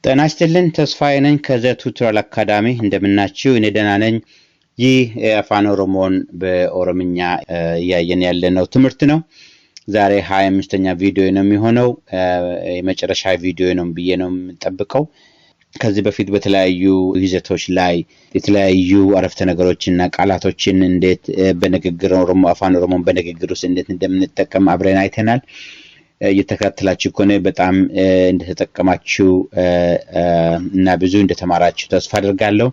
ጤና ይስጥልን ተስፋዬ ነኝ ከዘ ቱቶሪያል አካዳሚ እንደምናችሁ እኔ ደህና ነኝ። ይህ አፋን ኦሮሞን በኦሮምኛ ያየን ያለነው ትምህርት ነው። ዛሬ 25ኛ ቪዲዮ ነው የሚሆነው የመጨረሻ ቪዲዮ ነው ብዬ ነው የምጠብቀው። ከዚህ በፊት በተለያዩ ይዘቶች ላይ የተለያዩ አረፍተ ነገሮችና ቃላቶችን እንዴት በንግግር ኦሮሞ አፋን ኦሮሞን በንግግር ውስጥ እንዴት እንደምንጠቀም አብረን አይተናል። እየተከታተላችሁ ከሆነ በጣም እንደተጠቀማችሁ እና ብዙ እንደተማራችሁ ተስፋ አደርጋለሁ።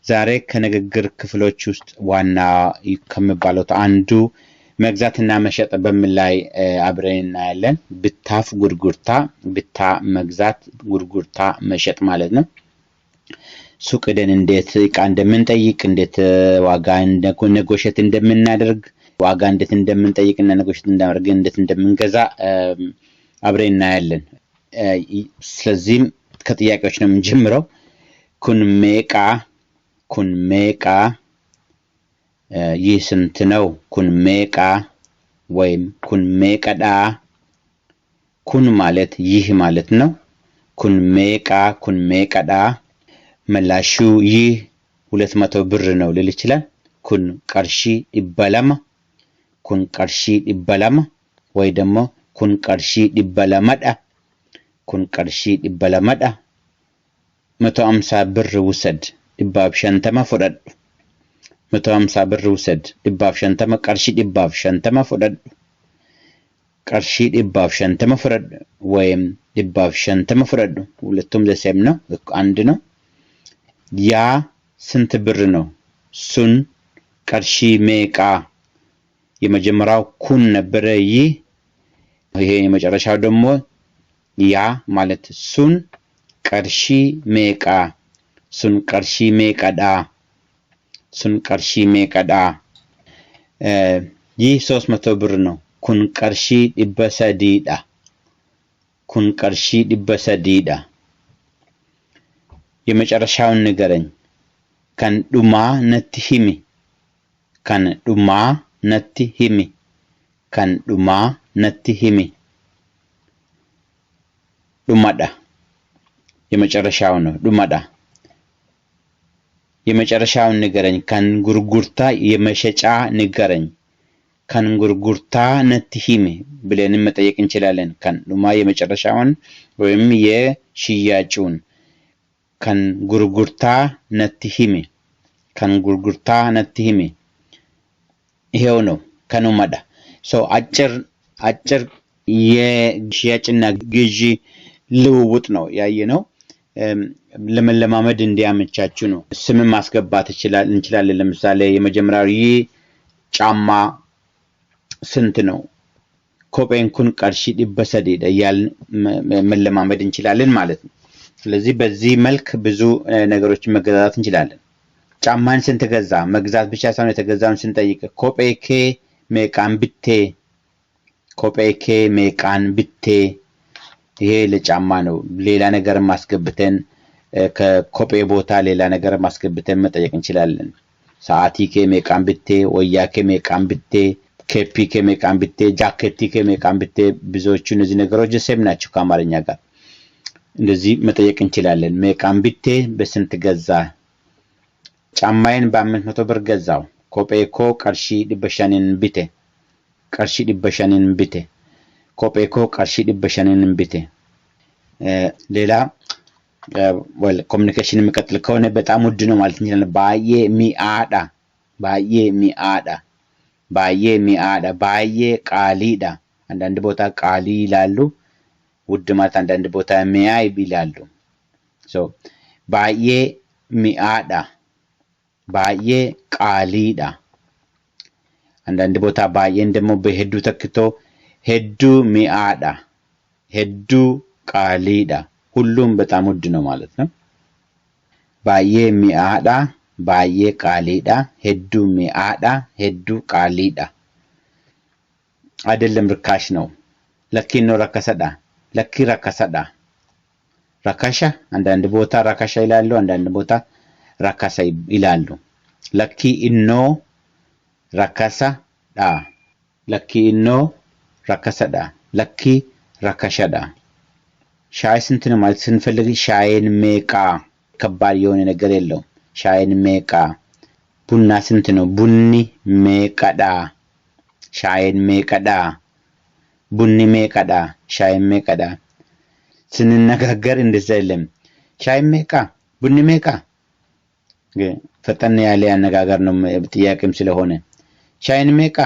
ዛሬ ከንግግር ክፍሎች ውስጥ ዋና ከመባለው አንዱ መግዛትና መሸጥ በሚል ላይ አብረን እናያለን። ብታፍ ጉርጉርታ፣ ብታ መግዛት፣ ጉርጉርታ መሸጥ ማለት ነው። ሱቅ ሄደን እንዴት ዕቃ እንደምንጠይቅ፣ እንዴት ዋጋ ኔጎሼት እንደምናደርግ፣ ዋጋ እንዴት እንደምንጠይቅና ኔጎሼት እንዳደርግ እንዴት እንደምንገዛ አብረን እናያለን። ስለዚህ ከጥያቄዎች ነው የምንጀምረው። ኩን ሜቃ ይህ ስንት ነው? ኩን ሜቃ ወይም ኩን ሜቀዳ። ኩን ማለት ይህ ማለት ነው። ኩን ሜቀዳ መላሹ ይህ 200 ብር ነው ሊል ይችላል። ኩን ቀርሺ ይበላማ፣ ኩን ቀርሺ ይበላማ ወይ ደግሞ ኩን ቀርሺ ይበላማዳ፣ ኩን ቀርሺ ይበላማዳ። 150 ብር ውሰድ ድባብ ሸንተማ ፍረድ። 150 ብር ውሰድ ድባብ ሸንተማ ቀርሺ ድባብ ሸንተማ ፍረድ። ቀርሺ ድባብ ሸንተማ ፍረድ ወይም ድባብ ሸንተማ ፍረድ። ሁለቱም ለሴም ነው፣ አንድ ነው። ያ ስንት ብር ነው? ሱን ቀርሺ ሜቃ። የመጀመሪያው ኩን ነበረ ይህ፣ ይሄ የመጨረሻው ደግሞ ያ ማለት ሱን ቀርሺ ሜቃ፣ ሱን ቀርሺ ሜቀዳ፣ ሱን ቀርሺ ሜቀዳ። ይህ 300 ብር ነው። ኩን ቀርሺ ዲበሰዲዳ፣ ኩን ቀርሺ ዲበሰዲዳ። የመጨረሻውን ንገረኝ። ከን ዱማ ነቲ ሂሚ፣ ከን ዱማ ነቲ ሂሚ፣ ከን ዱማ ነቲ ሂሚ። ዱማዳ የመጨረሻው ነው። ዱማዳ የመጨረሻውን ንገረኝ። ከን ጉርጉርታ የመሸጫ ንገረኝ። ከን ጉርጉርታ ነቲ ሂሚ ብለን መጠየቅ እንችላለን። ከን ዱማ የመጨረሻውን ወይም የሽያጩን። ከን ጉርጉርታ ነቲ ሂሚ፣ ከን ጉርጉርታ ነቲ ሂሚ። ይሄው ነው ከኑማዳ። አጭር የሽያጭና ግዢ ልውውጥ ነው ያየነው። ለመለማመድ እንዲያመቻችሁ ነው። ስም ማስገባት እንችላለን። ለምሳሌ የመጀመሪያው ይህ ጫማ ስንት ነው? ኮጴን ኩን ቀርሺ ዲበሰዲዳ እያልን መለማመድ እንችላለን ማለት ነው። ስለዚህ በዚህ መልክ ብዙ ነገሮችን መገዛት እንችላለን። ጫማን ስንት ገዛ? መግዛት ብቻ ሳይሆን የተገዛውን ስንጠይቅ ኮጴኬ ሜቃን ብቴ፣ ኮጴኬ ሜቃን ብቴ። ይሄ ለጫማ ነው። ሌላ ነገር ማስገብተን ከኮጴ ቦታ ሌላ ነገር ማስገብተን መጠየቅ እንችላለን። ሰዓቲኬ ሜቃን ብቴ፣ ወያኬ ሜቃን ብቴ፣ ኬፒኬ ሜቃን ብቴ፣ ጃኬቲኬ ሜቃን ብቴ። ብዙዎቹ እነዚህ ነገሮች ሴም ናቸው ከአማርኛ ጋር። እንደዚህ መጠየቅ እንችላለን። ሜቃን ብቴ በስንት ገዛ? ጫማዬን በ500 ብር ገዛው። ኮጴኮ ቀርሺ ዲበሻኒን ብቴ፣ ቀርሺ ዲበሻኒን ብቴ። ኮጴኮ ቀርሺ ዲበሻኒን ብቴ። ሌላ ኮሙኒኬሽን የሚቀጥል ከሆነ በጣም ውድ ነው ማለት እንችላለን። ባዬ ሚአዳ፣ ባዬ ሚአዳ፣ ባዬ ሚአዳ። ባዬ ቃሊዳ። አንዳንድ ቦታ ቃሊ ይላሉ። ውድ ማለት አንዳንድ ቦታ ሚያይ ይላሉ። ባዬ ሚአዳ፣ ባዬ ቃሊዳ። አንዳንድ ቦታ ባዬን ደግሞ በሄዱ ተክቶ ሄዱ ሚአዳ፣ ሄዱ ቃሊዳ። ሁሉም በጣም ውድ ነው ማለት ነው። ባዬ ሚአዳ፣ ባዬ ቃሊዳ፣ ሄዱ ሚአዳ፣ ሄዱ ቃሊዳ። አይደለም ርካሽ ነው። ለኪኖ ረከሰዳ፣ ለኪ ረከሰዳ። ረካሻ አንዳንድ ቦታ ረካሻ ይላሉ፣ አንዳንድ ቦታ ረካሳ ይላሉ። ለኪ ኢኖ ረከሰዳ፣ ለኪ ኢኖ ረከሰዳ፣ ለኪ ረከሸዳ። ሻይ ስንት ነው ማለት ስንፈልግ ሻይን ሜቃ ከባድ የሆነ ነገር የለውም ሻይን ሜቃ ቡና ስንት ነው ቡኒ ሜቃዳ ሻይን ሜቃዳ ቡኒ ሜቃዳ ሻይን ሜቃዳ ስንነጋገር እንደዛ የለም ሻይ ሜቃ ቡኒ ሜቃ ፈጠን ያለ አነጋገር ነው ጥያቄም ስለሆነ ሻይን ሜቃ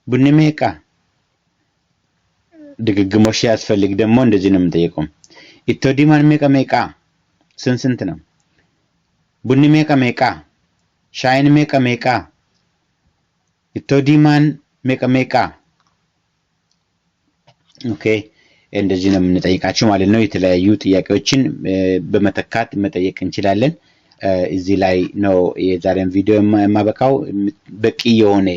ቡኒ ሜቃ ድግግሞሽ ያስፈልግ ደግሞ እንደዚህ ነው የምንጠይቀው ኢቶዲማን ሜቃ ሜቃ ስንት ነው ቡኒ ሜቃ ሜቃ ሻይን ሜቃ ሜቃ ኢቶዲማን ሜቃ ሜቃ ኦኬ እንደዚህ ነው የምንጠይቃቸው ማለት ነው የተለያዩ ጥያቄዎችን በመተካት መጠየቅ እንችላለን እዚህ ላይ ነው የዛሬን ቪዲዮ የማበቃው በቂ የሆነ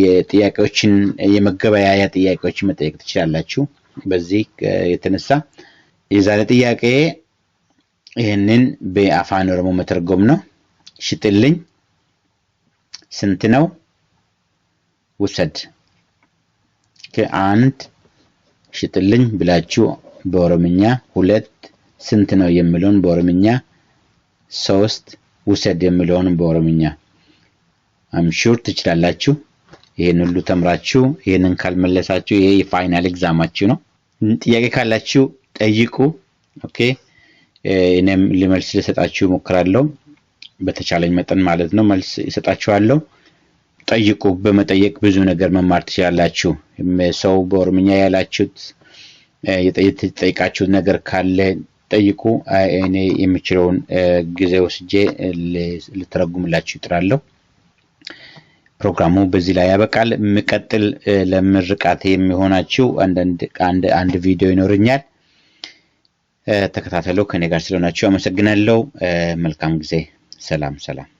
የጥያቄዎችን የመገበያያ ጥያቄዎችን መጠየቅ ትችላላችሁ በዚህ የተነሳ የዛሬ ጥያቄ ይሄንን በአፋን ኦሮሞ መተርጎም ነው ሽጥልኝ ስንት ነው ውሰድ ከአንድ ሽጥልኝ ብላችሁ በኦሮምኛ ሁለት ስንት ነው የሚለውን በኦሮምኛ ሶስት ውሰድ የሚለውን በኦሮምኛ አምሹር ትችላላችሁ ይሄን ሁሉ ተምራችሁ ይሄንን ካልመለሳችሁ ይሄ የፋይናል ኤግዛማችሁ ነው ጥያቄ ካላችሁ ጠይቁ ኦኬ እኔም ለመልስ ልሰጣችሁ ሞክራለሁ በተቻለኝ መጠን ማለት ነው መልስ ይሰጣችኋለሁ ጠይቁ በመጠየቅ ብዙ ነገር መማር ትችላላችሁ ሰው በኦሮምኛ ያላችሁት የጠይቃችሁት ነገር ካለ ጠይቁ እኔ የምችለውን ጊዜ ወስጄ ልተረጉምላችሁ ይጥራለሁ ፕሮግራሙ በዚህ ላይ ያበቃል መቀጠል ለምርቃት የሚሆናችሁ አንድ ቪዲዮ ይኖርኛል ተከታተሉ ከኔ ጋር ስለሆናችሁ አመሰግናለሁ መልካም ጊዜ ሰላም